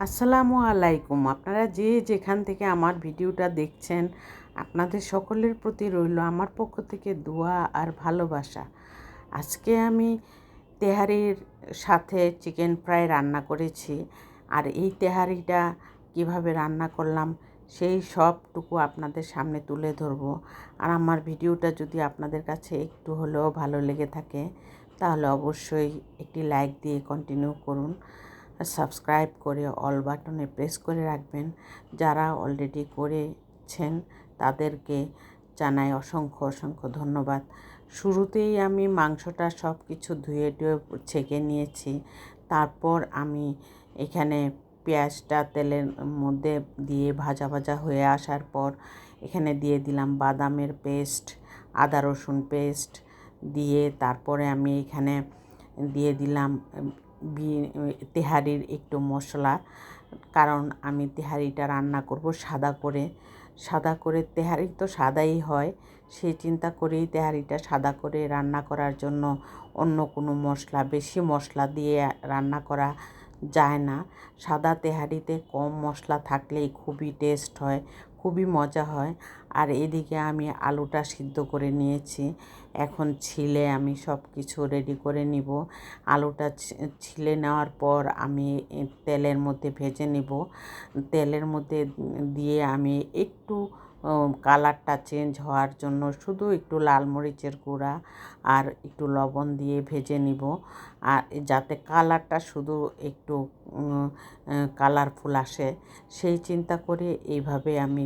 আসসালামু আলাইকুম। আপনারা যে যেখান থেকে আমার ভিডিওটা দেখছেন, আপনাদের সকলের প্রতি রইল আমার পক্ষ থেকে দোয়া আর ভালোবাসা। আজকে আমি তেহারির সাথে চিকেন ফ্রাই রান্না করেছি। আর এই তেহারিটা কিভাবে রান্না করলাম সেই সবটুকু আপনাদের সামনে তুলে ধরবো। আর আমার ভিডিওটা যদি আপনাদের কাছে একটু হলেও ভালো লেগে থাকে তাহলে অবশ্যই একটি লাইক দিয়ে কন্টিনিউ করুন। সাবস্ক্রাইব করে অল বাটনে প্রেস করে রাখবেন। যারা অলরেডি করেছেন তাদেরকে জানাই অসংখ্য অসংখ্য ধন্যবাদ। শুরুতেই আমি মাংসটা সব কিছু ধুয়ে টুয়ে ছেঁকে নিয়েছি। তারপর আমি এখানে পেঁয়াজটা তেলের মধ্যে দিয়ে ভাজা ভাজা হয়ে আসার পর এখানে দিয়ে দিলাম বাদামের পেস্ট, আদা রসুন পেস্ট দিয়ে তারপরে আমি এখানে দিয়ে দিলাম তেহারির একটু মশলা। কারণ আমি তেহারিটা রান্না করব সাদা করে তেহারি তো সাদাই হয়, সেই চিন্তা করেই তেহারিটা সাদা করে রান্না করার জন্য অন্য কোনো মশলা বেশি মশলা দিয়ে রান্না করা যায় না। সাদা তেহারিতে কম মশলা থাকলেই খুবই টেস্ট হয়, খুবই মজা হয়। আর এদিকে আমি আলুটা সিদ্ধ করে নিয়েছি। এখন ছিলে আমি সব কিছু রেডি করে নিব। আলুটা ছিলে নেওয়ার পর আমি তেলের মধ্যে ভেজে নিব। তেলের মধ্যে দিয়ে আমি একটু কালারটা চেঞ্জ হওয়ার জন্য শুধু একটু লাল মরিচের গুঁড়া আর একটু লবণ দিয়ে ভেজে নিব। আর যাতে কালারটা শুধু একটু কালারফুল আসে সেই চিন্তা করে এইভাবে আমি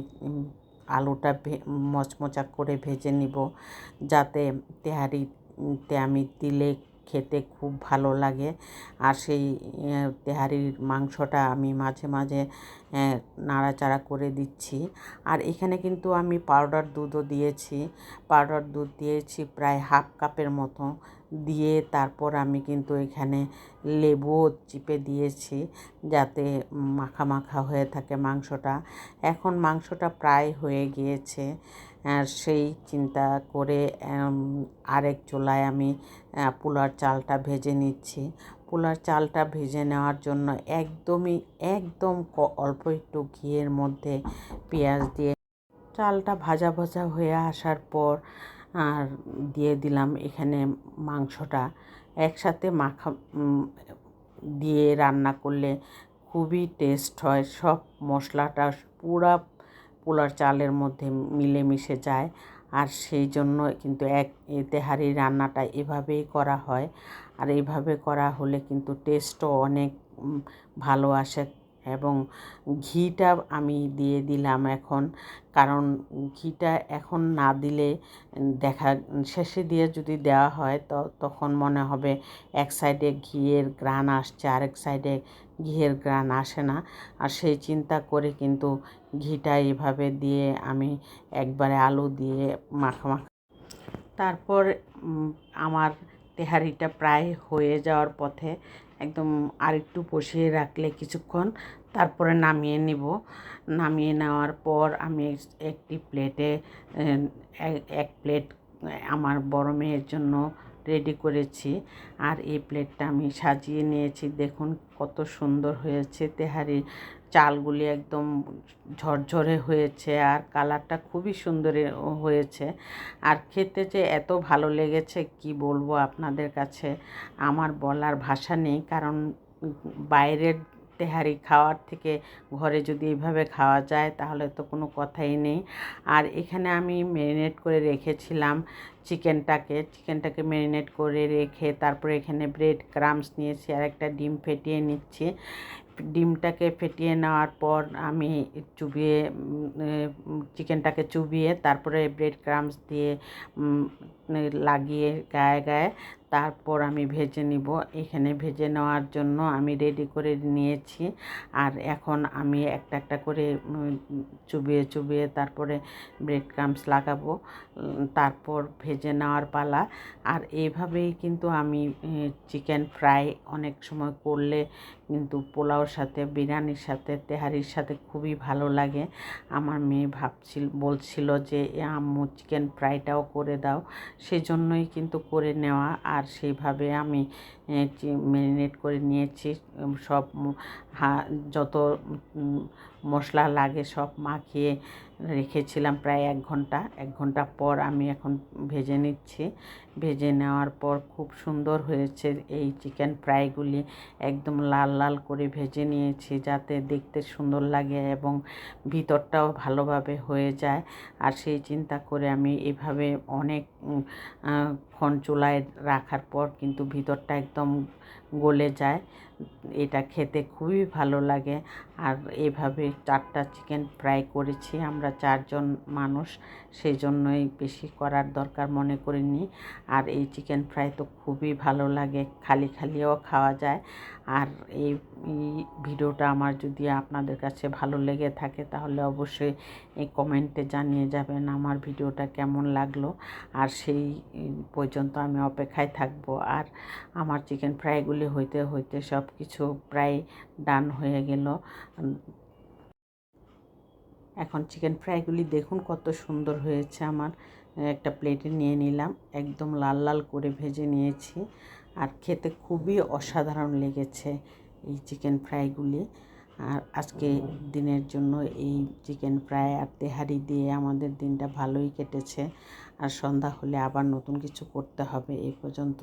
আলুটা মচমচা করে ভেজে নিব, যাতে তেহারিতে আমি দিলে খেতে খুব ভালো লাগে। আর সেই তেহারির মাংসটা আমি মাঝে মাঝে নাড়াচাড়া করে দিচ্ছি। আর এখানে কিন্তু আমি পাউডার দুধও দিয়েছি। পাউডার দুধ দিয়েছি প্রায় হাফ কাপের মতো দিয়ে তারপর আমি কিন্তু এখানে লেবুও চিপে দিয়েছি যাতে মাখা মাখা হয়ে থাকে মাংসটা। এখন মাংসটা প্রায় হয়ে গিয়েছে। সেই চিন্তা করে আরেক চুলায় আমি পোলার চালটা ভেজে নিচ্ছি। পোলার চালটা ভেজে নেওয়ার জন্য একদম অল্প একটু ঘিয়ের মধ্যে পেঁয়াজ দিয়ে চালটা ভাজা ভাজা হয়ে আসার পর আর দিয়ে দিলাম এখানে মাংসটা। একসাথে মাখা দিয়ে রান্না করলে খুবই টেস্ট হয়, সব মশলাটা পুরা পোলার চালের মধ্যে মিলেমিশে যায়। আর সেই জন্য কিন্তু তেহারি রান্নাটা এভাবেই করা হয়। আর এইভাবে করা হলে কিন্তু টেস্টও অনেক ভালো আসে। এবং ঘিটা আমি দিয়ে দিলাম এখন, কারণ ঘিটা এখন না দিলে শেষে দিয়ে যদি দেওয়া হয় তখন মনে হবে এক সাইডে ঘিয়ের ঘ্রাণ আসছে আরেক সাইডে ঘিয়ের ঘ্রাণ আসে না। আর সেই চিন্তা করে কিন্তু ঘিটা এভাবে দিয়ে আমি একবারে আলু দিয়ে মাখা তারপর আমার তেহারিটা প্রায় হয়ে যাওয়ার পথে, একদম আরেকটু বসিয়ে রাখলে কিছুক্ষণ তারপরে নামিয়ে নিব। নামিয়ে নেওয়ার পর আমি একটি প্লেটে এক প্লেট আমার বড় মেয়ের জন্য রেডি করেছি। আর এই প্লেটটা আমি সাজিয়ে নিয়েছি। দেখুন কত সুন্দর হয়েছে, তেহারি চালগুলি একদম ঝরঝরে হয়েছে আর কালারটা খুবই সুন্দর হয়েছে। আর খেতে যে এত ভালো লেগেছে কি বলবো আপনাদের কাছে, আমার বলার ভাষা নেই। কারণ বাইরের তেহারি খাওয়ার থেকে ঘরে যদি এইভাবে খাওয়া যায় তাহলে তো কোনো কথাই নেই। আর এখানে আমি ম্যারিনেট করে রেখেছিলাম চিকেনটাকে ম্যারিনেট করে রেখে তারপরে এখানে ব্রেড ক্রাম্বস নিয়েছি আর একটা ডিম ফেটিয়ে নিচ্ছি। ডিমটাকে ফেটিয়ে নেওয়ার পর আমি চিকেনটাকে চুবিয়ে তারপরে ব্রেড ক্রাম্বস দিয়ে লাগিয়ে গায়ে তারপর আমি ভেজে নিব। এখানে ভেজে নেওয়ার জন্য আমি রেডি করে নিয়েছি। আর এখন আমি একটা একটা করে চুবিয়ে তারপরে ব্রেড ক্রাম্বস লাগাবো, তারপর ভেজে নেওয়ার পালা। আর এইভাবেই কিন্তু আমি চিকেন ফ্রাই অনেক সময় করলে কিন্তু পোলাওর সাথে, বিরিয়ানির সাথে, তেহারির সাথে খুবই ভালো লাগে। আমার মেয়ে বলছিল যে আম্মু চিকেন ফ্রাইটাও করে দাও, সেজন্যই কিন্তু করে নেওয়া। আর সেইভাবে আমি ম্যারিনেট করে নিয়েছি, সব যত মশলা লাগে সব মাখিয়ে রেখেছিলাম প্রায় 1 ঘন্টা। 1 ঘন্টা পর আমি এখন ভেজে নিচ্ছি। ভেজে নেওয়ার পর খুব সুন্দর হয়েছে এই চিকেন ফ্রাইগুলি, একদম লাল লাল করে ভেজে নিয়েছি যাতে দেখতে সুন্দর লাগে এবং ভিতরটাও ভালোভাবে হয়ে যায়। আর সেই চিন্তা করে আমি এভাবে অনেক ক্ষণ চুলায় রাখার পর কিন্তু ভিতরটা একদম গলে যায়। এটা খেতে খুবই ভালো লাগে। আর এভাবে 4টা চিকেন ফ্রাই করেছি, আমরা 4জন মানুষ, সেই জন্যই বেশি করার দরকার মনে করিনি। আর এই চিকেন ফ্রাই তো খুবই ভালো লাগে, খালি খালিও খাওয়া যায়। আর এই ভিডিওটা আমার যদি আপনাদের কাছে ভালো লেগে থাকে তাহলে অবশ্যই এই কমেন্টে জানিয়ে যাবেন আমার ভিডিওটা কেমন লাগলো। আর সেই পর্যন্ত আমি অপেক্ষায় থাকবো। আর আমার চিকেন ফ্রাইগুলি হইতে হইতে সব কিছু প্রায় ডান হয়ে গেল। এখন চিকেন ফ্রাইগুলি দেখুন কত সুন্দর হয়েছে। আমার একটা প্লেটে নিয়ে নিলাম, একদম লাল লাল করে ভেজে নিয়েছি। আর খেতে খুবই অসাধারণ লেগেছে এই চিকেন ফ্রাইগুলি। আর আজকে দিনের জন্য এই চিকেন ফ্রাই আর তেহারি দিয়ে আমাদের দিনটা ভালোই কেটেছে। আর সন্ধ্যা হলে আবার নতুন কিছু করতে হবে। এই পর্যন্ত।